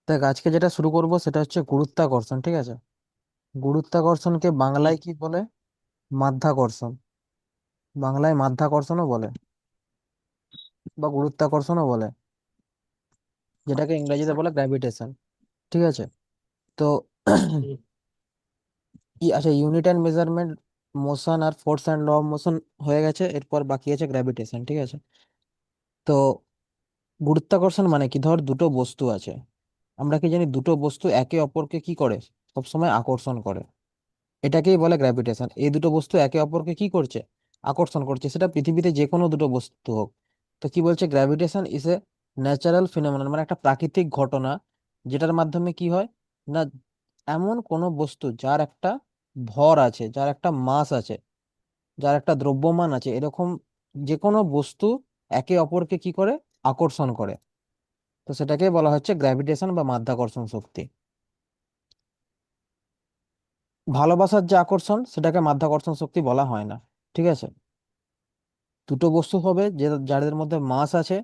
দেখ, আজকে যেটা শুরু করব সেটা হচ্ছে গুরুত্বাকর্ষণ, ঠিক আছে? গুরুত্বাকর্ষণকে বাংলায় কি বলে? মাধ্যাকর্ষণ। বাংলায় মাধ্যাকর্ষণও বলে বা গুরুত্বাকর্ষণও বলে, যেটাকে ইংরেজিতে বলে গ্র্যাভিটেশন। ঠিক আছে? তো আচ্ছা, ইউনিট অ্যান্ড মেজারমেন্ট, মোশন আর force and law of motion হয়ে গেছে, এরপর বাকি আছে গ্র্যাভিটেশন। ঠিক আছে? তো গুরুত্বাকর্ষণ মানে কি, ধর দুটো বস্তু আছে, আমরা কি জানি দুটো বস্তু একে অপরকে কি করে, সবসময় আকর্ষণ করে। এটাকেই বলে গ্র্যাভিটেশন। এই দুটো বস্তু একে অপরকে কি করছে, আকর্ষণ করছে, সেটা পৃথিবীতে যে কোনো দুটো বস্তু হোক। তো কি বলছে, গ্র্যাভিটেশন ইজ এ ন্যাচারাল ফিনোমেনন, মানে একটা প্রাকৃতিক ঘটনা, যেটার মাধ্যমে কি হয় না, এমন কোনো বস্তু যার একটা ভর আছে, যার একটা মাস আছে, যার একটা দ্রব্যমান আছে, এরকম যে কোনো বস্তু একে অপরকে কি করে, আকর্ষণ করে। তো সেটাকে বলা হচ্ছে গ্র্যাভিটেশন বা মাধ্যাকর্ষণ শক্তি। ভালোবাসার যে আকর্ষণ, সেটাকে মাধ্যাকর্ষণ শক্তি বলা হয় না। ঠিক আছে? দুটো বস্তু হবে যে যাদের মধ্যে মাস আছে,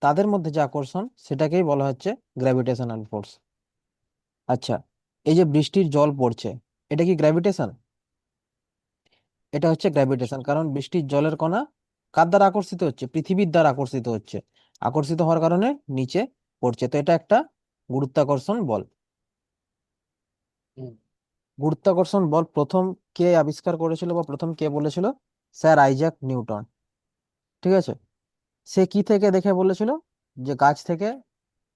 তাদের মধ্যে যে আকর্ষণ, সেটাকেই বলা হচ্ছে গ্র্যাভিটেশনাল ফোর্স। আচ্ছা, এই যে বৃষ্টির জল পড়ছে, এটা কি গ্র্যাভিটেশন? এটা হচ্ছে গ্র্যাভিটেশন, কারণ বৃষ্টির জলের কণা কার দ্বারা আকর্ষিত হচ্ছে, পৃথিবীর দ্বারা আকর্ষিত হচ্ছে। আকর্ষিত হওয়ার কারণে নিচে পড়ছে। তো এটা একটা গুরুত্বাকর্ষণ বল। গুরুত্বাকর্ষণ বল প্রথম কে আবিষ্কার করেছিল বা প্রথম কে বলেছিল? Sir Isaac Newton. ঠিক আছে? সে কি থেকে দেখে বলেছিল? যে গাছ থেকে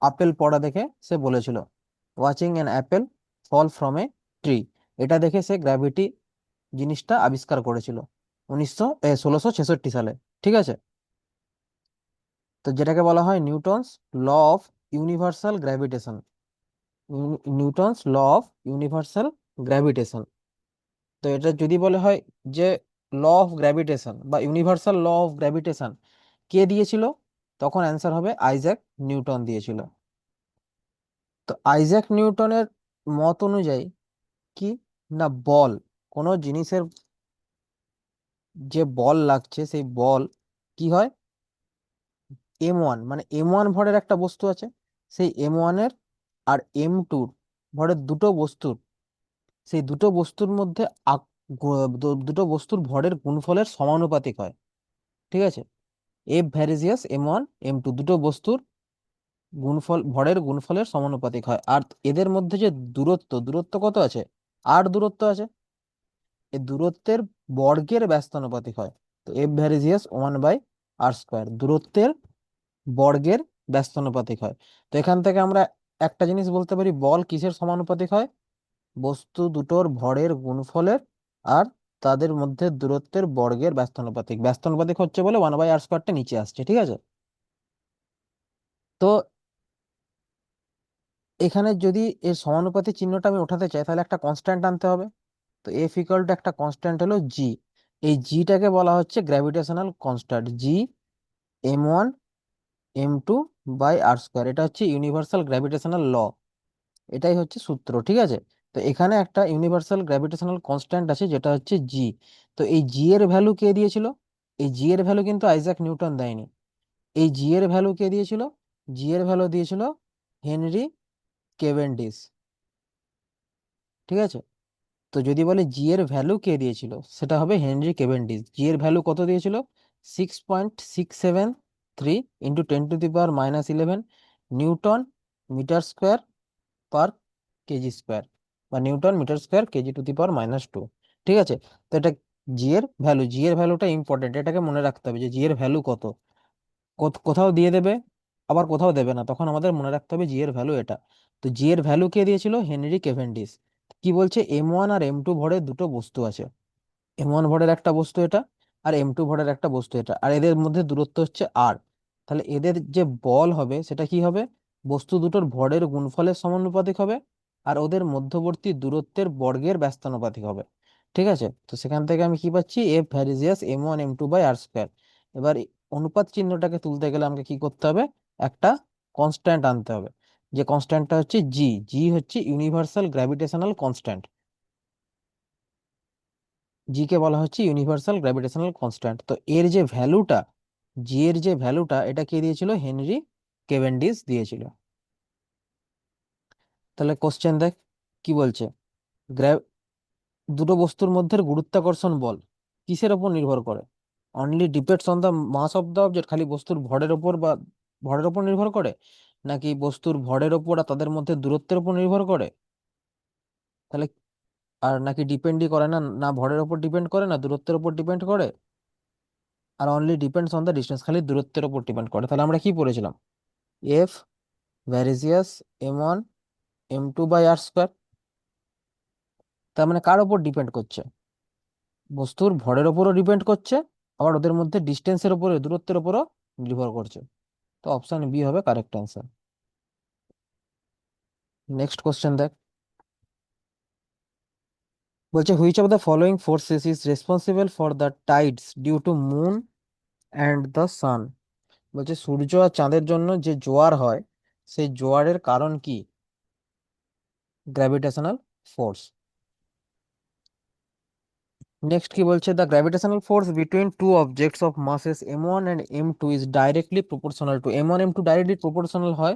আপেল পড়া দেখে সে বলেছিল, watching an apple fall from a tree. এটা দেখে সে গ্র্যাভিটি জিনিসটা আবিষ্কার করেছিল 1666 সালে। ঠিক আছে? তো যেটাকে বলা হয় Newton's law of universal gravitation. Newton's law of universal gravitation. তো এটা যদি বলে হয় যে ল অফ গ্র্যাভিটেশন বা ইউনিভার্সাল ল অফ গ্র্যাভিটেশন কে দিয়েছিল, তখন অ্যান্সার হবে আইজ্যাক নিউটন দিয়েছিল। তো আইজ্যাক নিউটনের মত অনুযায়ী কি, না বল, কোনো জিনিসের যে বল লাগছে, সেই বল কি হয়, M1, মানে M1 ভরের একটা বস্তু আছে, সেই M1-এর আর M2 ভরের দুটো বস্তুর, সেই দুটো বস্তুর মধ্যে দুটো বস্তুর ভরের গুণফলের সমানুপাতিক হয়। ঠিক আছে? এফ ভ্যারিজিয়াস M1 M2 দুটো বস্তুর ভরের গুণফলের সমানুপাতিক হয়। আর এদের মধ্যে যে দূরত্ব, দূরত্ব কত আছে, দূরত্ব আছে, এই দূরত্বের বর্গের ব্যস্তানুপাতিক হয়। তো এফ ভ্যারিজিয়াস 1/r², দূরত্বের বর্গের ব্যস্তানুপাতিক হয়। তো এখান থেকে আমরা একটা জিনিস বলতে পারি, বল কিসের সমানুপাতিক হয়? বস্তু দুটোর ভরের গুণফলের আর তাদের মধ্যে দূরত্বের বর্গের ব্যস্তানুপাতিক। ব্যস্তানুপাতিক হচ্ছে বলে 1/r²টা নিচে আসছে। ঠিক আছে? তো এখানে যদি এর সমানুপাতিক চিহ্নটা আমি ওঠাতে চাই, তাহলে একটা কনস্ট্যান্ট আনতে হবে। তো এফ ইকুয়াল টু একটা কনস্ট্যান্ট হলো জি। এই জিটাকে বলা হচ্ছে গ্র্যাভিটেশনাল কনস্ট্যান্ট, জি M1 M2/r²। এটা হচ্ছে ইউনিভার্সাল গ্র্যাভিটেশনাল ল, এটাই হচ্ছে সূত্র। ঠিক আছে? তো এখানে একটা ইউনিভার্সাল গ্র্যাভিটেশনাল কনস্ট্যান্ট আছে, যেটা হচ্ছে জি। তো এই জি এর ভ্যালু কে দিয়েছিল? এই জি এর ভ্যালু কিন্তু আইজ্যাক নিউটন দেয়নি। এই জি এর ভ্যালু কে দিয়েছিল? জি এর ভ্যালু দিয়েছিল হেনরি কেভেন্ডিশ। ঠিক আছে? তো যদি বলে জি এর ভ্যালু কে দিয়েছিল, সেটা হবে হেনরি কেভেন্ডিশ। জি এর ভ্যালু কত দিয়েছিল? 6.673 into 10⁻⁻11 newton metre square per KG square, বা নিউটন মিটার স্কোয়ার কেজি⁻²। ঠিক আছে? তো এটা জি এর ভ্যালু। জি এর ভ্যালুটা ইম্পর্টেন্ট, এটাকে মনে রাখতে হবে যে জি এর ভ্যালু কত। কোথাও দিয়ে দেবে, আবার কোথাও দেবে না, তখন আমাদের মনে রাখতে হবে জি এর ভ্যালু এটা। তো জি এর ভ্যালু কে দিয়েছিল? হেনরি কেভেন্ডিশ। কি বলছে, M1 আর M2 ভরের দুটো বস্তু আছে। M1 ভরের একটা বস্তু এটা, আর M2 ভরের একটা বস্তু এটা, আর এদের মধ্যে দূরত্ব হচ্ছে আর। তাহলে এদের যে বল হবে সেটা কি হবে, বস্তু দুটোর ভরের গুণফলের সমানুপাতিক হবে, আর ওদের মধ্যবর্তী দূরত্বের বর্গের ব্যস্তানুপাতিক হবে। ঠিক আছে? তো সেখান থেকে আমি কি পাচ্ছি, এফ ভ্যারিজিয়াস M1 M2/r²। এবার এই অনুপাত চিহ্নটাকে তুলতে গেলে আমাকে কি করতে হবে, একটা কনস্ট্যান্ট আনতে হবে। যে কনস্ট্যান্টটা হচ্ছে জি। জি হচ্ছে ইউনিভার্সাল গ্র্যাভিটেশনাল কনস্ট্যান্ট। জি কে বলা হচ্ছে ইউনিভার্সাল গ্র্যাভিটেশনাল কনস্ট্যান্ট। তো এর যে ভ্যালুটা, জি এর যে ভ্যালুটা, এটা কে দিয়েছিল? হেনরি কেভেন্ডিশ দিয়েছিল। তাহলে কোশ্চেন দেখ কি বলছে। গ্র্যাভ দুটো বস্তুর মধ্যে গুরুত্বাকর্ষণ বল কিসের ওপর নির্ভর করে? Only depends on the mass of the object, খালি বস্তুর ভরের ওপর বা ভরের ওপর নির্ভর করে, নাকি বস্তুর ভরের ওপর আর তাদের মধ্যে দূরত্বের উপর নির্ভর করে? তাহলে আর নাকি ডিপেন্ডই করে না, না ভরের ওপর ডিপেন্ড করে না দূরত্বের উপর ডিপেন্ড করে, আর only depends on the distance, খালি দূরত্বের উপর ডিপেন্ড করে। তাহলে আমরা কি পড়েছিলাম? এফ ভ্যারিজিয়াস m1 m2/r²। তার মানে কার ওপর ডিপেন্ড করছে? বস্তুর ভরের ওপরও ডিপেন্ড করছে, আবার ওদের মধ্যে ডিস্টেন্সের উপরে দূরত্বের উপরও নির্ভর করছে। তো অপশন বি হবে কারেক্ট অ্যান্সার। নেক্সট কোশ্চেন দেখ। বলছে which of the following forces is responsible for the tides due to moon and the sun. বলছে সূর্য আর চাঁদের জন্য যে জোয়ার হয়, সেই জোয়ারের কারণ কি? Gravitational force. নেক্সট কি বলছে, the gravitational force between two objects of masses m1 and m2 is directly proportional to. m1 m2 directly proportional হয়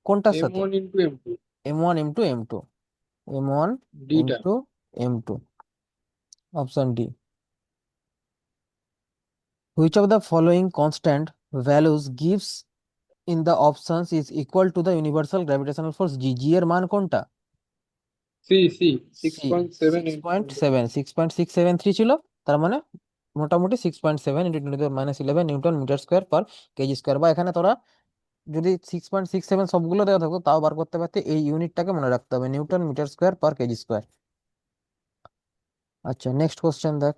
কোনটার এম সাথে? One into m two m1 m2 m2 m1 ডিটা। m2 m2। Option D. Which of the following constant values gives in the options is equal to the universal gravitational force G. G এর মান কোনটা? C C six C. Point seven 6.7, 6.673 ছিল। তার মানে মোটামুটি 6.7 into 10⁻11 newton metre square per KG square. বা এখানে তোরা যদি 6.67 সবগুলো দেওয়া থাকতো তাও বার করতে পারতে, এই ইউনিটটাকে মনে রাখতে হবে, newton metre square per KG square. আচ্ছা নেক্সট কোশ্চেন দেখ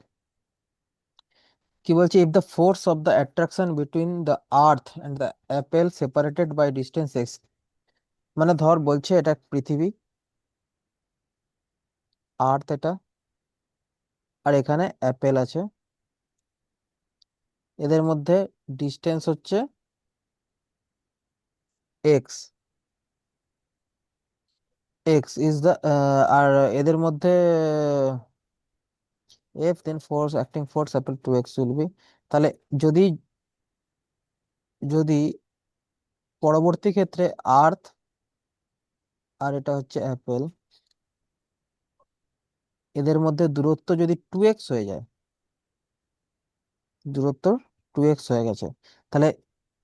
কি বলছে। If the force of the attraction between the earth and the apple separated by distance X. মানে ধর বলছে এটা পৃথিবী, আর্থ এটা, আর এখানে অ্যাপেল আছে, এদের মধ্যে ডিস্টেন্স হচ্ছে এক্স। এক্স ইজ দ্য, আর এদের মধ্যে F then force acting force apple to X will be. তাহলে যদি যদি পরবর্তী ক্ষেত্রে আর্থ আর এটা হচ্ছে অ্যাপেল, এদের মধ্যে দূরত্ব যদি 2x হয়ে যায়, দূরত্ব 2x হয়ে গেছে, তাহলে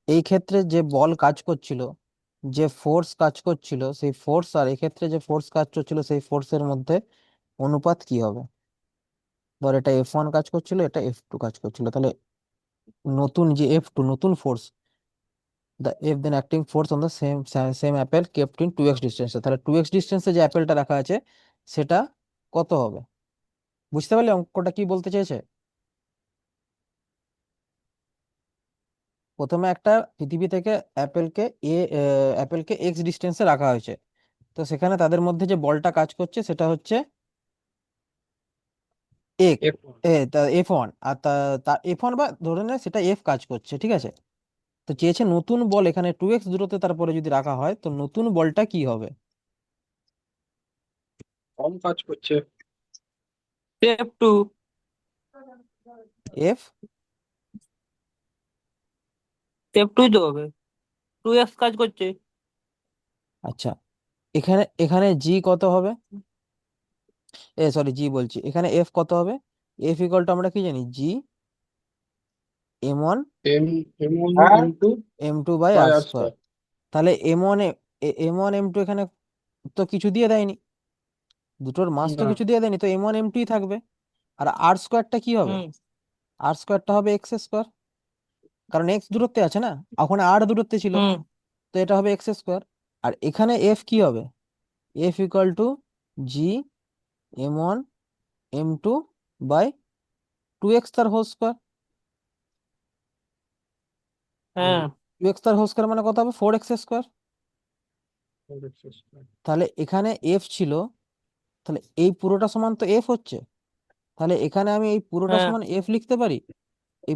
এই ক্ষেত্রে যে বল কাজ করছিল, যে ফোর্স কাজ করছিল, সেই ফোর্স আর এক্ষেত্রে যে ফোর্স কাজ করছিল সেই ফোর্সের মধ্যে অনুপাত কি হবে? ধর এটা F1 কাজ করছিল, এটা F2 কাজ করছিল, তাহলে নতুন যে F2 নতুন force, the F then acting force on the same same apple kept in 2x ডিস্টেন্সে, তাহলে 2x ডিস্টেন্সে যে অ্যাপেলটা রাখা আছে সেটা কত হবে? বুঝতে পারলে অঙ্কটা কি বলতে চেয়েছে? প্রথমে একটা পৃথিবী থেকে অ্যাপেলকে এ অ্যাপেলকে এক্স ডিস্টেন্সে রাখা হয়েছে, তো সেখানে তাদের মধ্যে যে বলটা কাজ করছে সেটা হচ্ছে এক, এফ ওয়ান। F1, আর F1 বা ধরে নে সেটা এফ কাজ করছে, ঠিক আছে? তো চেয়েছে নতুন বল এখানে 2x দূরত্বে তারপরে যদি রাখা হয় তো নতুন বলটা কি হবে? কম কাজ করছে। F2। এফ। F2 তো হবে, 2x কাজ করছে। আচ্ছা, এখানে এখানে জি কত হবে? সরি জি বলছি, এখানে এফ কত হবে? এফ ইকুয়াল টু আমরা কি জানি, G m1 m m one M two m2 by by r r square. Square. তাহলে m1 m2 এখানে তো কিছু দিয়ে দেয়নি, দুটোর মাস তো না। কিছু দিয়ে দেয়নি, তো m1 m2ই থাকবে। আর আর স্কোয়ারটা কি হবে? হুম। আর স্কোয়ারটা হবে এক্স স্কোয়ার, কারণ এক্স দূরত্বে আছে না, ওখানে আর দূরত্বে ছিল, হুম। তো এটা হবে এক্স স্কোয়ার। আর এখানে এফ কি হবে? F equal to G m1 m2 by 2x তার হোল স্কোয়ার। হ্যাঁ। 2x তার হোল স্কোয়ার মানে কত হবে? 4x square. তাহলে এখানে এফ ছিল, তাহলে এই পুরোটা সমান তো এফ হচ্ছে, তাহলে এখানে আমি এই পুরোটা হ্যাঁ। সমান এফ লিখতে পারি, এই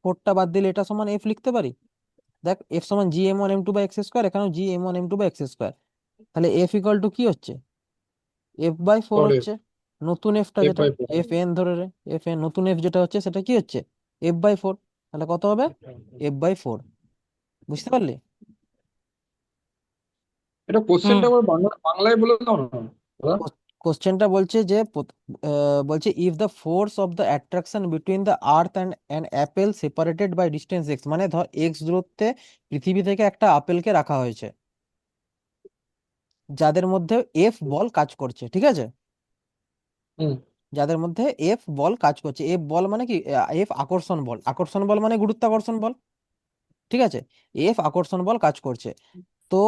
4টা বাদ দিলে এটা সমান এফ লিখতে পারি। দেখ এফ সমান g m1 m2/x স্কোয়ার, এখানেও g m1 m2/x স্কোয়ার। তাহলে এফ ইকুয়াল টু কি হচ্ছে? f/4 পরে হচ্ছে, নতুন এফটা এফ যেটা বাই ফোর। এফ এন ধরে রে, এফ এন নতুন এফ যেটা হচ্ছে সেটা কি হচ্ছে? f/4। তাহলে কত হবে? f/4। বুঝতে পারলি? এটা হুম কোশ্চেনটা আবার বাংলায় বলে দাও না দাদা। কোশ্চেনটা বলছে যে বলছে if the force of the attraction between the earth and an apple separated by distance X, মানে ধর এক্স দূরত্বে পৃথিবী থেকে একটা আপেলকে রাখা হয়েছে, যাদের মধ্যে এফ বল কাজ করছে, ঠিক আছে, হুম যাদের মধ্যে এফ বল কাজ করছে। এফ বল মানে কি? এফ আকর্ষণ বল, আকর্ষণ বল মানে গুরুত্বাকর্ষণ বল, ঠিক আছে, এফ আকর্ষণ বল কাজ করছে। তো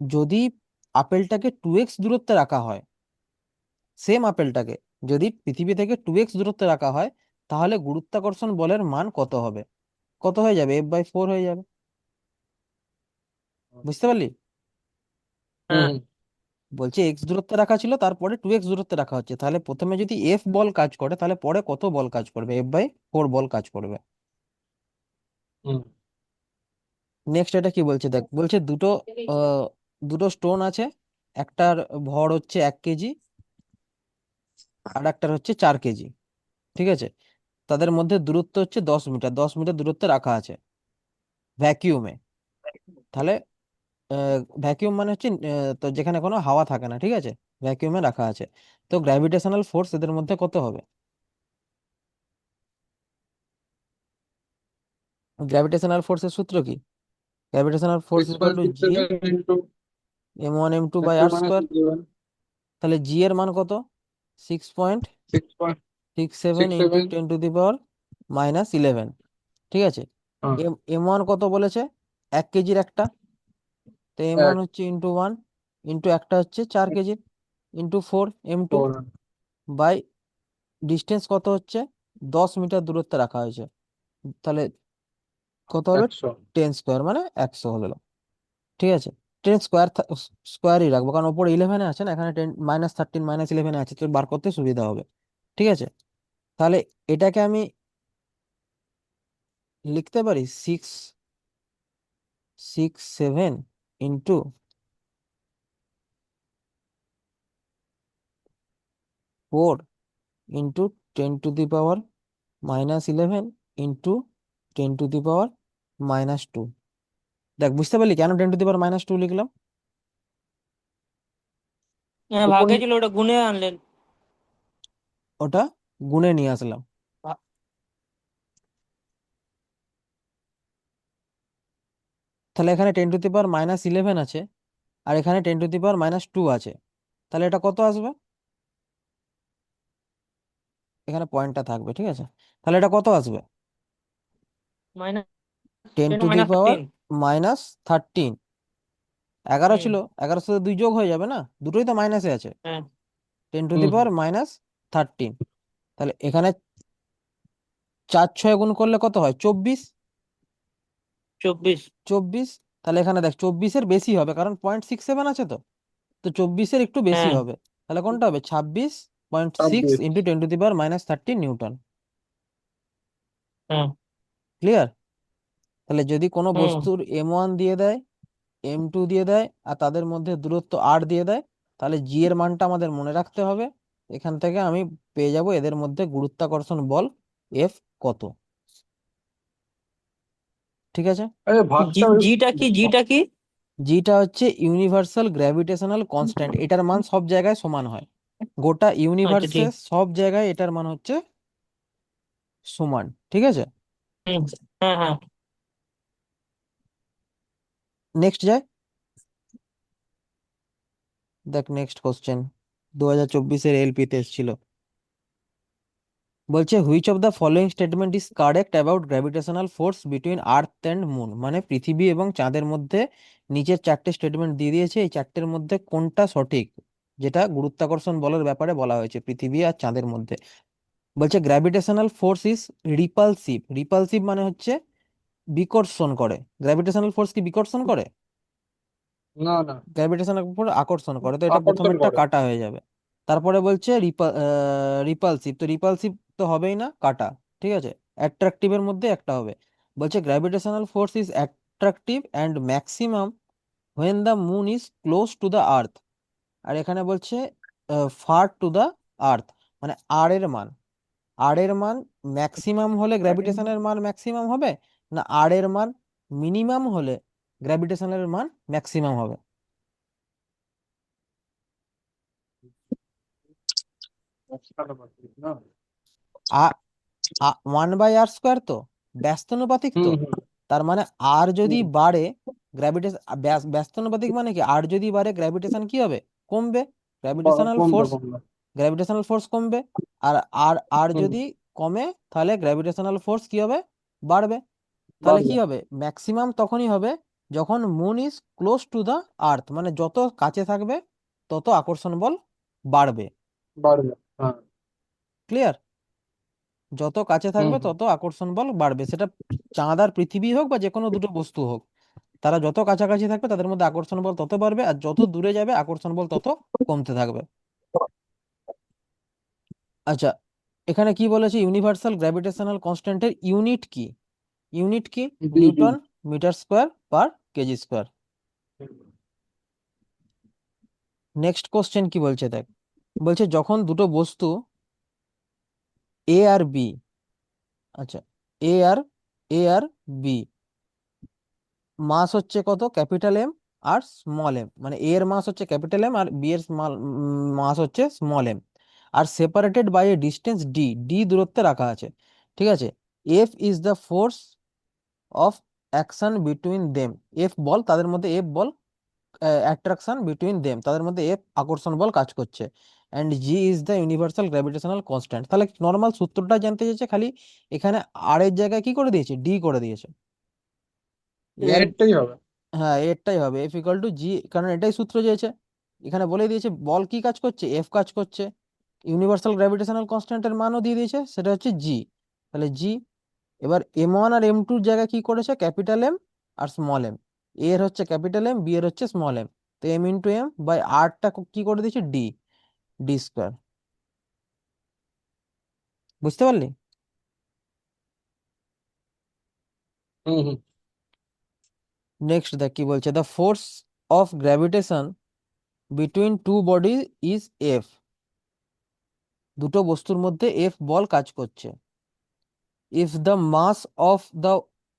যদি আপেলটাকে 2x দূরত্বে রাখা হয়, সেম আপেলটাকে যদি পৃথিবী থেকে 2x দূরত্বে রাখা হয়, তাহলে গুরুত্বাকর্ষণ বলের মান কত হবে? কত হয়ে যাবে? F/4 হয়ে যাবে। বুঝতে পারলি? হ্যাঁ হুম বলছে এক্স দূরত্বে রাখা ছিল, তারপরে 2x দূরত্বে রাখা হচ্ছে, তাহলে প্রথমে যদি এফ বল কাজ করে, তাহলে পরে কত বল কাজ করবে? F/4 বল কাজ করবে। হুম নেক্সট এটা কি বলছে দেখ, বলছে আহ, দুটো স্টোন আছে, একটার ভর হচ্ছে 1 কেজি, আর একটার হচ্ছে 4 কেজি, ঠিক আছে, তাদের মধ্যে দূরত্ব হচ্ছে 10 মিটার, 10 মিটার দূরত্বে রাখা আছে ভ্যাকিউমে। তাহলে ভ্যাকিউম মানে হচ্ছে তো যেখানে কোনো হাওয়া থাকে না, ঠিক আছে, ভ্যাকিউমে রাখা আছে। তো গ্র্যাভিটেশনাল ফোর্স এদের মধ্যে কত হবে? গ্র্যাভিটেশনাল ফোর্সের সূত্র কি? Gravitational force six equal point two six G seven into m1 m2/r²। 11 তাহলে জি এর মান কত? 6.67 ইন্টু 6.67 10⁻⁻11, ঠিক আছে। হ্যাঁ এম ওয়ান কত বলেছে? 1 কেজির একটা, তো এম ওয়ান এক হচ্ছে ×1, ইন্টু একটা হচ্ছে 4 কেজির, ×4 m2, ফোর বাই ডিস্টেন্স কত হচ্ছে? 10 মিটার দূরত্বে রাখা হয়েছে, তাহলে কত হবে? 100 10 স্কোয়ার মানে 100 হলো, ঠিক আছে। 10 স্কোয়ার স্কোয়ারই রাখবো, কারণ ওপরে 11 আছে না, এখানে -13 -11 আছে, তো বার করতে সুবিধা হবে, ঠিক আছে। তাহলে এটাকে আমি লিখতে পারি 667 ইন্টু 4 ইন্টু 10⁻⁻11 ইন্টু 10⁻²। দেখ, বুঝতে পারলি কেন 10⁻² লিখলাম? হ্যাঁ, ওপর ভাগে ছিল ওটা গুনে আনলেন। ওটা গুণে নিয়ে আসলাম। ভা- তাহলে এখানে 10⁻⁻11 আছে, আর এখানে 10⁻²আছে, তাহলে এটা কত আসবে? এখানে পয়েন্টটা থাকবে, ঠিক আছে, তাহলে এটা কত আসবে? Minus ten ten to the minus power 13। Minus thirteen 11 হুম ছিল, 11 সাথে 2 যোগ হয়ে যাবে না, দুটোই তো মাইনাসে আছে। হ্যাঁ 10⁻⁻13, তাহলে এখানে 4 6 গুণ করলে কত হয়? 24। 24। 24, তাহলে এখানে দেখ 24-এর বেশি হবে, কারণ 0.67 আছে, তো তো 24-এর একটু বেশি হ্যাঁ হবে, তাহলে কোনটা হবে? 26.6 26 ইন্টু 10⁻⁻13 নিউটন। হ্যাঁ ক্লিয়ার? তাহলে যদি কোনো হুম বস্তুর M1 দিয়ে দেয়, M2 দিয়ে দেয়, আর তাদের মধ্যে দূরত্ব r দিয়ে দেয়, তাহলে জি এর মানটা আমাদের মনে রাখতে হবে। এখান থেকে আমি পেয়ে যাব এদের মধ্যে গুরুত্বাকর্ষণ বল এফ কত, ঠিক আছে। আরে ভাগটা জিটা কি? জিটা হচ্ছে ইউনিভার্সাল গ্র্যাভিটেশনাল কনস্ট্যান্ট, এটার মান সব জায়গায় সমান হয়, গোটা আচ্ছা ইউনিভার্সে ঠিক। সব জায়গায় এটার মান হচ্ছে সমান, ঠিক আছে। হুম হ্যাঁ হ্যাঁ। নেক্সট যায়, দেখ নেক্সট কোশ্চেন 2024-এর এলপিতে এসেছিল। বলছে which of the following statement is correct about gravitational force between earth and moon, মানে পৃথিবী এবং চাঁদের মধ্যে নিচের 4টে স্টেটমেন্ট দিয়ে দিয়েছে, এই 4টের মধ্যে কোনটা সঠিক, যেটা গুরুত্বাকর্ষণ বলের ব্যাপারে বলা হয়েছে পৃথিবী আর চাঁদের মধ্যে। বলছে gravitational force is repulsive, repulsive মানে হচ্ছে বিকর্ষণ করে, গ্র্যাভিটেশনাল ফোর্স কি বিকর্ষণ করে? না না গ্র্যাভিটেশনের উপর আকর্ষণ করে, তো এটা আকর্ষণ প্রথমেরটা করে। কাটা হয়ে যাবে। তারপরে বলছে রিপালসিভ, তো রিপালসিভ তো হবেই না, কাটা, ঠিক আছে। অ্যাট্রাকটিভের মধ্যে একটা হবে। বলছে gravitational force is attractive and maximum when the moon is close to the earth, আর এখানে বলছে ফার টু দ্য আর্থ, মানে আর এর মান ম্যাক্সিমাম হলে গ্র্যাভিটেশনের মান ম্যাক্সিমাম হবে, না আর এর মান মিনিমাম হলে গ্র্যাভিটেশনের মান ম্যাক্সিমাম হবে? না। 1/r² তো ব্যস্তানুপাতিক তো, হুম হুম তার মানে আর যদি হুম। বাড়ে গ্র্যাভিটেশন, ব্যস্তানুপাতিক মানে কি, আর যদি বাড়ে গ্র্যাভিটেশন কি হবে, কমবে, গ্র্যাভিটেশনাল কমবে ফোর্স, কমবে। কমবে। আর আর আর হুম। যদি কমে তাহলে গ্র্যাভিটেশনাল ফোর্স কি হবে, বাড়বে। তাহলে কি বাড়বে। হবে, ম্যাক্সিমাম তখনই হবে যখন moon is close to the earth, মানে যত কাছে থাকবে তত আকর্ষণ বল বাড়বে। বাড়বে। হ্যাঁ। ক্লিয়ার? যত কাছে হুম থাকবে হুম। তত আকর্ষণ বল বাড়বে, সেটা চাঁদ আর পৃথিবী হোক বা যে কোনো দুটো বস্তু হোক, তারা যত কাছাকাছি থাকবে তাদের মধ্যে আকর্ষণ বল তত বাড়বে, আর যত দূরে যাবে আকর্ষণ বল তত কমতে থাকবে। আচ্ছা, এখানে কি বলেছে, ইউনিভার্সাল গ্র্যাভিটেশনাল কনস্ট্যান্টের ইউনিট কি, ইউনিট কি, বি বি। Newton metre square per KG square. Next question কি বলছে দেখ, বলছে যখন দুটো বস্তু এ আর বি, আচ্ছা, এ আর এ আর বি মাস হচ্ছে কত, capital M R small M, মানে এ এর মাস হচ্ছে ক্যাপিটাল এম আর বি এর মাস হচ্ছে স্মল এম, আর separated by a distance d, d দূরত্বে রাখা আছে, ঠিক আছে। F is the force of action between them, F বল তাদের মধ্যে, এফ বল অ্যাট্রাকশন বিটুইন দেম, তাদের মধ্যে এফ আকর্ষণ বল কাজ করছে, and G is the universal gravitational constant. তাহলে নর্মাল সূত্রটা জানতে চাইছে, খালি এখানে আর এর জায়গায় কি করে দিয়েছে, ডি করে দিয়েছে। এর, এরটাই হবে। হ্যাঁ এরটাই হবে, এফ ইকুয়াল টু জি, কারণ এটাই সূত্র চেয়েছে। এখানে বলে দিয়েছে বল কি কাজ করছে, এফ কাজ করছে, ইউনিভার্সাল গ্র্যাভিটেশনাল কনস্ট্যান্টের মানও দিয়ে দিয়েছে, সেটা হচ্ছে জি। তাহলে জি, এবার এম 1 আর এম 2 জায়গায় কি করেছে, capital M R small M, এর হচ্ছে ক্যাপিটাল এম, বি এর হচ্ছে স্মল এম, তো এম ইন্টু এম বাই আরটা কি করে দিয়েছে, ডি, ডি স্কোয়ার। বুঝতে পারলি? হুম হুম। নেক্সট দেখ কি বলছে, the force of gravitation between two body is F, দুটো বস্তুর মধ্যে এফ বল কাজ করছে। If the mass of the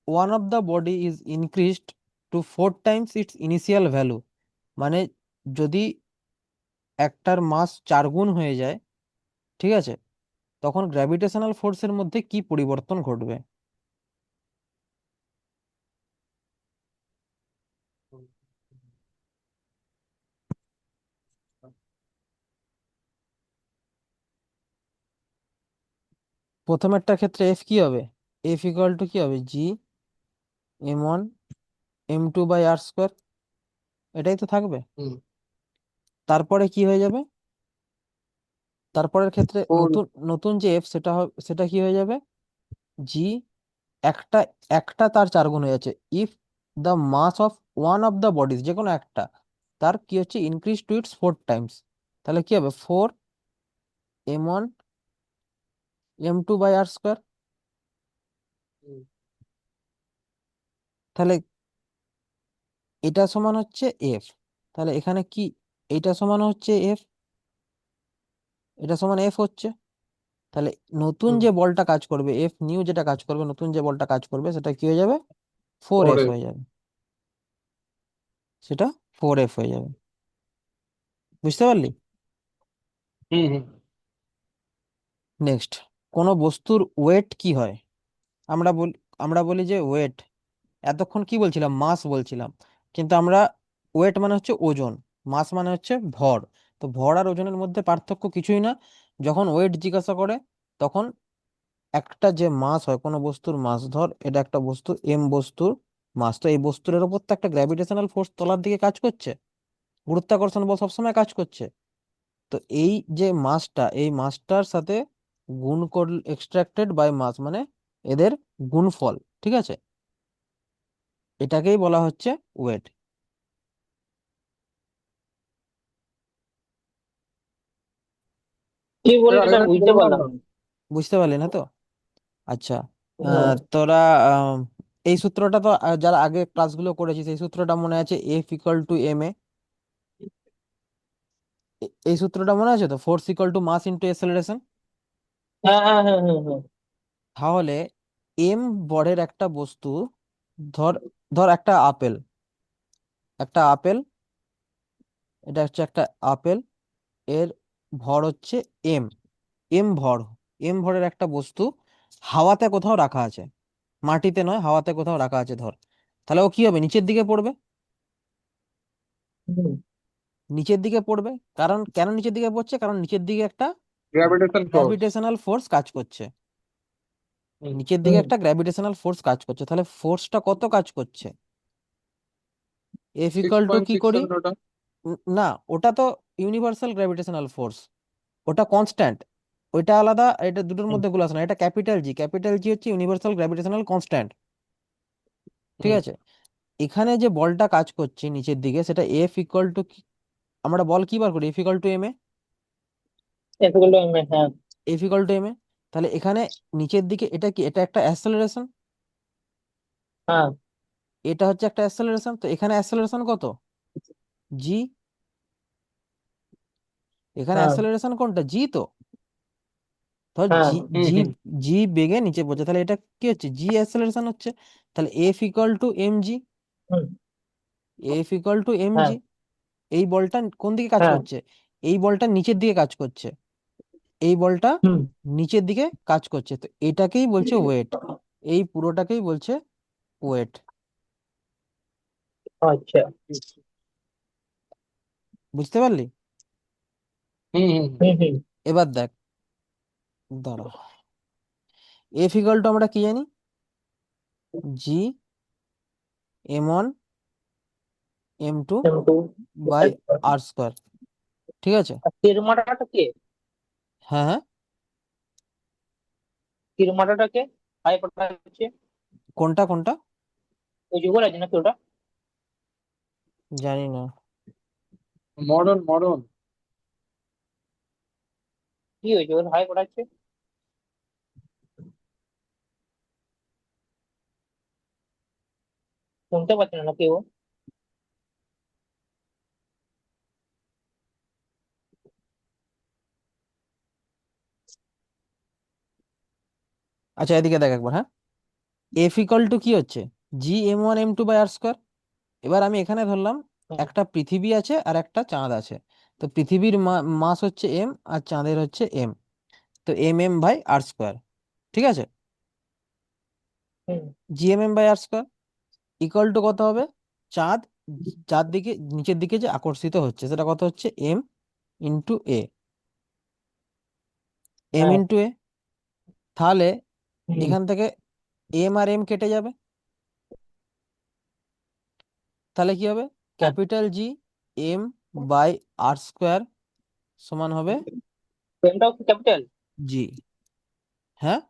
one of the body is increased to 4 times its initial value, মানে যদি একটার মাস 4 গুণ হয়ে যায়, ঠিক আছে, তখন গ্র্যাভিটেশনাল ফোর্সের মধ্যে কি পরিবর্তন ঘটবে। প্রথমেরটার ক্ষেত্রে এফ কি হবে, এফ ইকুয়াল টু কি হবে, জি m1 m2/r², এটাই তো থাকবে। হুম। তারপরে কি হয়ে যাবে, তারপরের ক্ষেত্রে ফোর। নতুন নতুন যে এফ সেটা সেটা কি হয়ে যাবে, জি, একটা একটা তার 4 গুণ হয়ে যাচ্ছে, if the mass of one of the bodies, যে কোনো একটা, তার কি হচ্ছে ইনক্রিজ টু ইটস 4 টাইমস, তাহলে কি হবে, 4 m1 m2/r²। তাহলে এটা সমান হচ্ছে এফ, তাহলে এখানে কি, এটা সমান হচ্ছে এফ, এটা সমান এফ হচ্ছে, তাহলে নতুন হুম। যে বলটা কাজ করবে, এফ নিউ যেটা কাজ করবে, নতুন যে বলটা কাজ করবে সেটা কি হয়ে যাবে, 4f পরে। হয়ে যাবে, সেটা 4f হয়ে যাবে। বুঝতে পারলি? হুম হুম। নেক্সট, কোনো বস্তুর ওয়েট কি হয়, আমরা বলি, আমরা বলি যে ওয়েট, এতক্ষণ কি বলছিলাম, মাস বলছিলাম, কিন্তু আমরা, ওয়েট মানে হচ্ছে ওজন, মাস মানে হচ্ছে ভর, তো ভর আর ওজনের মধ্যে পার্থক্য কিছুই না। যখন ওয়েট জিজ্ঞাসা করে তখন একটা যে মাস হয় কোনো বস্তুর মাস, ধর এটা একটা বস্তু এম বস্তুর মাস, তো এই বস্তুর উপর তো একটা গ্র্যাভিটেশনাল ফোর্স তলার দিকে কাজ করছে, গুরুত্বাকর্ষণ বল সবসময় কাজ করছে, তো এই যে মাসটা, এই মাসটার সাথে গুণ করলে, এক্সট্রাক্টেড বাই মাস মানে এদের গুণফল, ঠিক আছে, এটাকেই বলা হচ্ছে ওয়েট। কি বললি স্যার, আরেকটা বুঝতে বললাম পারলাম না। না। বুঝতে পারলি না তো? আচ্ছা, হ্যাঁ। তোরা এই সূত্রটা তো যারা আগে ক্লাসগুলো করেছিস, এই সূত্রটা মনে আছে, F equal to M A, এই সূত্রটা মনে আছে তো, force equal to mass into acceleration. হ্যাঁ হ্যাঁ হ্যাঁ হ্যাঁ হ্যাঁ। তাহলে এম ভরের একটা বস্তু, ধর, ধর একটা আপেল, একটা আপেল, এটা হচ্ছে একটা আপেল, এর ভর হচ্ছে এম, ভর, ভরের একটা বস্তু হাওয়াতে কোথাও রাখা আছে, মাটিতে নয় হাওয়াতে কোথাও রাখা আছে ধর, তাহলে ও কি হবে, নিচের দিকে পড়বে। হুম, নিচের দিকে পড়বে, কারণ কেন নিচের দিকে পড়ছে, কারণ নিচের দিকে একটা গ্র্যাভিটেশন ফোর্স। গ্র্যাভিটেশনাল ফোর্স কাজ করছে। হুম। নিচের দিকে হুম, একটা গ্র্যাভিটেশনাল ফোর্স কাজ করছে, তাহলে ফোর্সটা কত কাজ করছে, F six equal to point কি সিক্স করি, সেভেন ওটা। না ওটা তো ইউনিভার্সাল গ্র্যাভিটেশনাল ফোর্স, ওটা কনস্ট্যান্ট, ওইটা আলাদা, এটা দুটোর হুম, মধ্যে গুলো আসে না, এটা ক্যাপিটাল জি, ক্যাপিটাল জি হচ্ছে ইউনিভার্সাল গ্র্যাভিটেশনাল কনস্ট্যান্ট। ঠিক হুম। আছে, এখানে যে বলটা কাজ করছে নিচের দিকে সেটা এফ ইকুয়াল টু, আমরা বল কি বার করি, এফ ইকুয়াল টু এম এ, এতগুলো হ্যাঁ। এফ ইকুয়াল টু এম এ, তাহলে এখানে নিচের দিকে এটা কি, এটা একটা অ্যাক্সেলারেশন, হ্যাঁ, এটা হচ্ছে একটা অ্যাক্সেলারেশন, তো এখানে অ্যাক্সেলারেশন কত, জি, এখানে হ্যাঁ, অ্যাক্সেলারেশন কোনটা, জি তো, ধর হ্যাঁ, জি, হুম, জি, হুম। জি বেগে নিচে পড়ছে, তাহলে এটা কি হচ্ছে, জি অ্যাক্সেলারেশন হচ্ছে, তাহলে F equal to M G, hmm, F equal to M হ্যাঁ, জি। এই বলটা কোন দিকে কাজ হ্যাঁ, করছে, এই বলটা নিচের দিকে কাজ করছে, এই বলটা হুম, নিচের দিকে কাজ করছে, তো এটাকেই বলছে ওয়েট, এই পুরোটাকেই বলছে ওয়েট। আচ্ছা, বুঝতে পারলি, হুম, হুম। হুম, হুম, এবার দেখ, দাঁড়া, এফ ইকুয়াল টু আমরা কি জানি, G M one M two কিন্তু বাই আর স্কোয়ার, ঠিক আছে, তিরমাটাটা কে? হ্যাঁ হ্যাঁ, তিরমাটাটা কে? হাই কোটা হচ্ছে কোনটা কোনটা, ওই যুগল আছে নাকি ওটা? জানি না, মডার্ন মডার্ন। কি হয়েছে ওর হাই কোটা হচ্ছে? শুনতে পাচ্ছে না নাকি ও? আচ্ছা এদিকে দেখ একবার, হ্যাঁ, এফ ইকুয়াল টু কি হচ্ছে, G M one M two by R square, এবার আমি এখানে ধরলাম হুম, একটা পৃথিবী আছে আর একটা চাঁদ আছে, তো পৃথিবীর মাস হচ্ছে এম আর চাঁদের হচ্ছে এম, তো m m by R square, ঠিক আছে, hmm, G m m by R square equal to কত হবে, চাঁদ, যার দিকে নিচের দিকে যে আকর্ষিত হচ্ছে সেটা কত হচ্ছে, এম ইন্টু এ, এম হ্যাঁ, ইন্টু এ, তাহলে হুম, এখান থেকে এম আর এম কেটে যাবে, তাহলে কি হবে, হ্যাঁ, capital G M by R square সমান হবে এমটাও কি ক্যাপিটাল? জি, হ্যাঁ,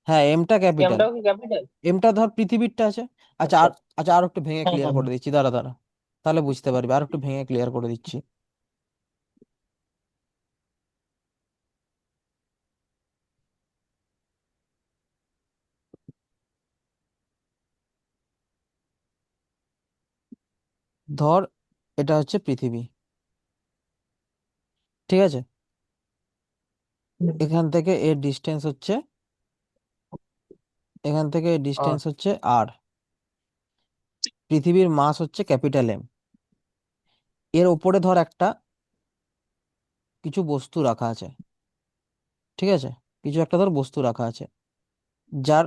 হ্যাঁ এমটা ক্যাপিটাল, এমটাও কি ক্যাপিটাল? এমটা ধর পৃথিবীরটা আছে, আচ্ছা আচ্ছা, আর, আচ্ছা আর একটু ভেঙে হ্যাঁ, ক্লিয়ার হ্যাঁ, করে দিচ্ছি, দাঁড়া দাঁড়া, তাহলে বুঝতে পারবি, আর একটু ভেঙে ক্লিয়ার করে দিচ্ছি, ধর এটা হচ্ছে পৃথিবী, ঠিক আছে, হুম, এখান থেকে এর ডিস্টেন্স হচ্ছে, এখান থেকে এর আর ডিস্টেন্স হচ্ছে আর, পৃথিবীর মাস হচ্ছে ক্যাপিটাল এম, এর ওপরে ধর একটা কিছু বস্তু রাখা আছে, ঠিক আছে, কিছু একটা ধর বস্তু রাখা আছে যার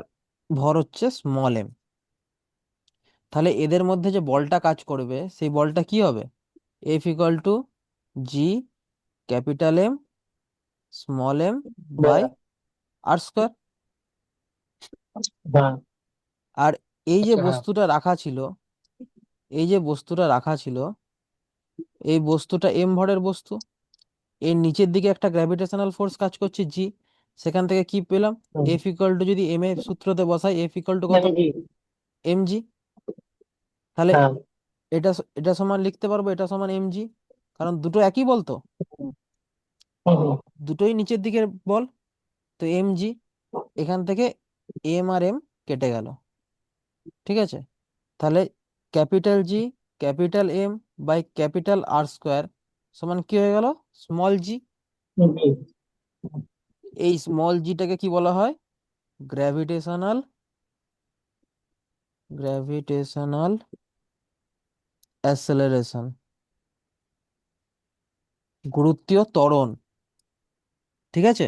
ভর হচ্ছে স্মল এম, তাহলে এদের মধ্যে যে বলটা কাজ করবে সেই বলটা কি হবে, F equal to G capital M small M by হ্যাঁ, আর স্কোয়ার, হ্যাঁ, আর এই যে আচ্ছা, হ্যাঁ। বস্তুটা রাখা ছিল, এই যে বস্তুটা রাখা ছিল, এই বস্তুটা এম ভরের বস্তু, এর নিচের দিকে একটা গ্র্যাভিটেশনাল ফোর্স কাজ করছে জি, সেখান থেকে কি পেলাম, হুম, এফ ইকুয়াল টু যদি এম এর সূত্রতে বসাই, এফ ইকুয়াল টু কত, এমজি, এম জি, তাহলে হ্যাঁ, এটা সমান লিখতে পারবো, এটা সমান এম জি, কারণ দুটো একই বল তো, হুম, হুম, দুটোই নিচের দিকের বল, তো এম জি, এখান থেকে এম আর এম কেটে গেল, ঠিক আছে, তাহলে capital G capital M by capital R square সমান কি হয়ে গেল, স্মল জি, জি, এই স্মল জিটাকে কি বলা হয়, গ্র্যাভিটেশনাল, গ্র্যাভিটেশনাল অ্যাসেলারেশন, গুরুত্বীয় ত্বরণ, ঠিক আছে,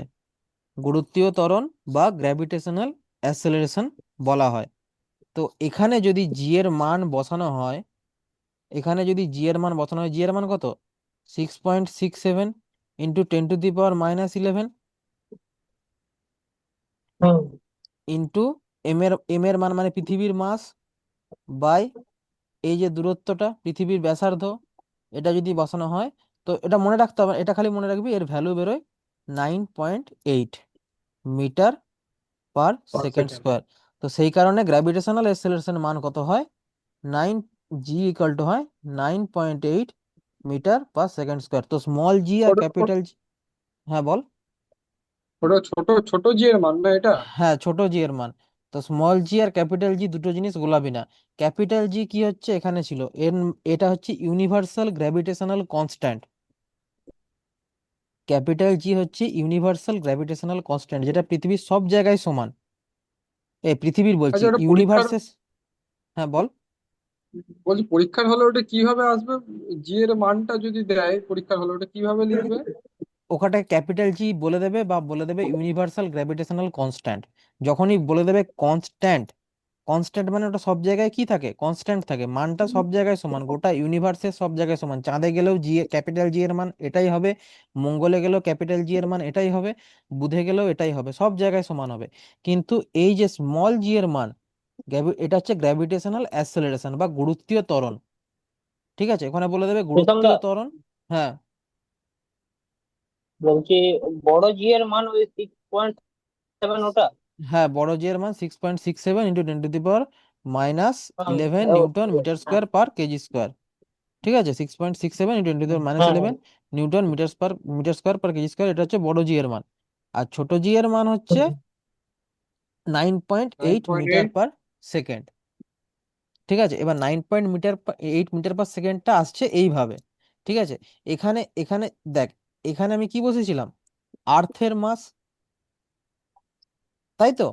গুরুত্বীয় ত্বরণ বা গ্র্যাভিটেশনাল অ্যাসেলারেশন বলা হয়। তো এখানে যদি জি এর মান বসানো হয়, এখানে যদি জি এর মান বসানো হয়, জি এর মান কত? 6.67 ইন্টু 10⁻⁻11 হুম ইন্টু এম এর মান মানে পৃথিবীর মাস বাই এই যে দূরত্বটা পৃথিবীর ব্যাসার্ধ, এটা যদি বসানো হয়, তো এটা মনে রাখতে হবে, এটা খালি মনে রাখবি এর ভ্যালু বেরোয় 9.8 metre per per second second. Square. তো সেই কারণে গ্র্যাভিটেশনাল অ্যাক্সেলারেশন মান কত হয়? 9, জি ইকাল টু হয় 9.8 মিটার পার সেকেন্ড স্কোয়ার। তো স্মল জি আর ওটা ক্যাপিটাল জি, হ্যাঁ বল। ওটা ছোট ছোট জি এর মান না এটা? হ্যাঁ, ছোট জি এর মান। তো স্মল জি আর ক্যাপিটাল জি দুটো জিনিস গোলাবি না। ক্যাপিটাল জি কি হচ্ছে এখানে ছিল এটা হচ্ছে ইউনিভার্সাল গ্র্যাভিটেশনাল কনস্ট্যান্ট। ক্যাপিটাল জি হচ্ছে ইউনিভার্সাল গ্র্যাভিটেশনাল কনস্ট্যান্ট, যেটা পৃথিবীর সব জায়গায় সমান। পৃথিবীর বলছি, আচ্ছা, ওটা পরীক্ষার, ইউনিভার্সেস। হ্যাঁ বল। বলছি পরীক্ষার হলে ওটা কিভাবে আসবে? জি এর মানটা যদি দেয় পরীক্ষার হলে ওটা কিভাবে লিখবে? ওখানে ক্যাপিটাল জি বলে দেবে বা বলে দেবে ইউনিভার্সাল গ্র্যাভিটেশনাল কনস্ট্যান্ট। যখনই বলে দেবে কনস্ট্যান্ট, কনস্ট্যান্ট মানে ওটা সব জায়গায় কি থাকে? কনস্ট্যান্ট থাকে, মানটা সব জায়গায় সমান, গোটা ইউনিভার্সের সব জায়গায় সমান। চাঁদে গেলেও জি ক্যাপিটাল জি এর মান এটাই হবে, মঙ্গলে গেলেও ক্যাপিটাল জি এর মান এটাই হবে, বুধে গেলেও এটাই হবে, সব জায়গায় সমান হবে। কিন্তু এই যে স্মল জি এর মান, এটা হচ্ছে গ্র্যাভিটেশনাল অ্যাসেলারেশন বা গুরুত্বীয় ত্বরণ। ঠিক আছে, ওখানে বলে দেবে প্রীতম দা, গুরুত্বীয় ত্বরণ। হ্যাঁ, বলছি বড় জি এর মান ওই 6.7 ওটা। হ্যাঁ, বড় জি এর মান 6.67 ইন্টু 10⁻⁻11 ও, নিউটন ঠিক মিটার আছে, হ্যাঁ স্কোয়ার পার কেজি স্কোয়ার। ঠিক আছে, 6.67 into ten to the minus হ্যাঁ হ্যাঁ eleven newton metre square per KG square, এটা হচ্ছে বড় জি এর মান। আর ছোট জি এর মান হচ্ছে হুম, 9.8 মিটার 9.8। Per second. ঠিক আছে, এবার 9.8 মিটার পার সেকেন্ডটা আসছে এইভাবে। ঠিক আছে, এখানে এখানে দেখ, এখানে আমি কি বসেছিলাম? আর্থের মাস, তাই তো।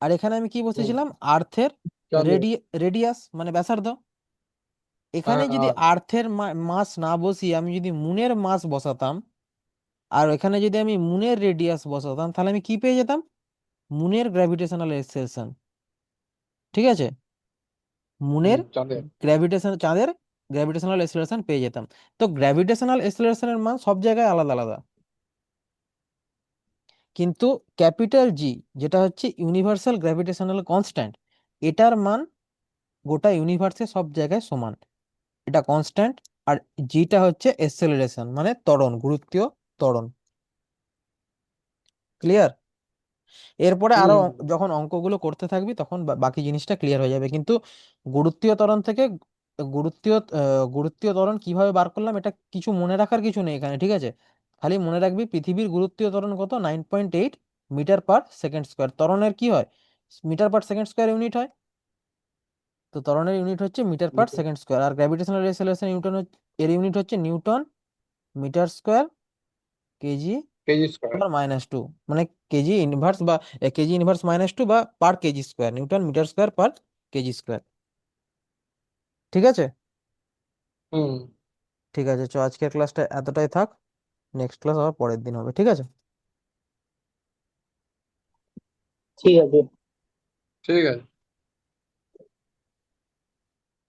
আর এখানে আমি কি হুম, বসেছিলাম? আর্থের চাঁদের। রেডিয়াস মানে ব্যাসার্ধ। এখানে হ্যাঁ, যদি আর আর্থের মাস না বসিয়ে আমি যদি মুনের মাস বসাতাম, আর এখানে যদি আমি মুনের রেডিয়াস বসাতাম, তাহলে আমি কি পেয়ে যেতাম? মুনের গ্র্যাভিটেশনাল এক্সেলরেশন। ঠিক আছে, মুনের চাঁদের। চাঁদের গ্র্যাভিটেশনাল এক্সেলারেশন পেয়ে যেতাম। তো গ্র্যাভিটেশনাল এক্সেলারেশনের মান সব জায়গায় আলাদা আলাদা, কিন্তু ক্যাপিটাল জি, যেটা হচ্ছে ইউনিভার্সাল গ্র্যাভিটেশনাল কনস্ট্যান্ট, এটার মান গোটা ইউনিভার্সে সব জায়গায় সমান, এটা কনস্ট্যান্ট। আর জিটা হচ্ছে এক্সেলারেশন মানে ত্বরণ, গুরুত্বীয় ত্বরণ। ক্লিয়ার? এরপরে আরো হুম। যখন অঙ্কগুলো করতে থাকবি তখন বাকি জিনিসটা ক্লিয়ার হয়ে যাবে। কিন্তু গুরুত্বীয় ত্বরণ থেকে গুরুত্বীয় ত্বরণ কিভাবে বার করলাম এটা কিছু মনে রাখার কিছু নেই এখানে। ঠিক আছে, খালি মনে রাখবি পৃথিবীর গুরুত্বীয় ত্বরণ কত? 9.8 মিটার পার সেকেন্ড স্কোয়ার। ত্বরণের কি হয়? Metre per second square unit হয়। তো ত্বরণের ইউনিট হচ্ছে মিটার পার সেকেন্ড স্কোয়ার, আর গ্র্যাভিটেশনাল অ্যাক্সেলারেশন এর ইউনিট হচ্ছে newton metre square KG KG square. Power -2, মানে কেজি ইনভার্স বা কেজি ইনভার্স -2 বা per KG square, newton metre square per KG square. ঠিক আছে, হুম। ঠিক আছে, আজকের ক্লাসটা এতটাই থাক। নেক্সট ক্লাস আবার পরের দিন হবে। ঠিক আছে। ঠিক আছে। ঠিক আছে।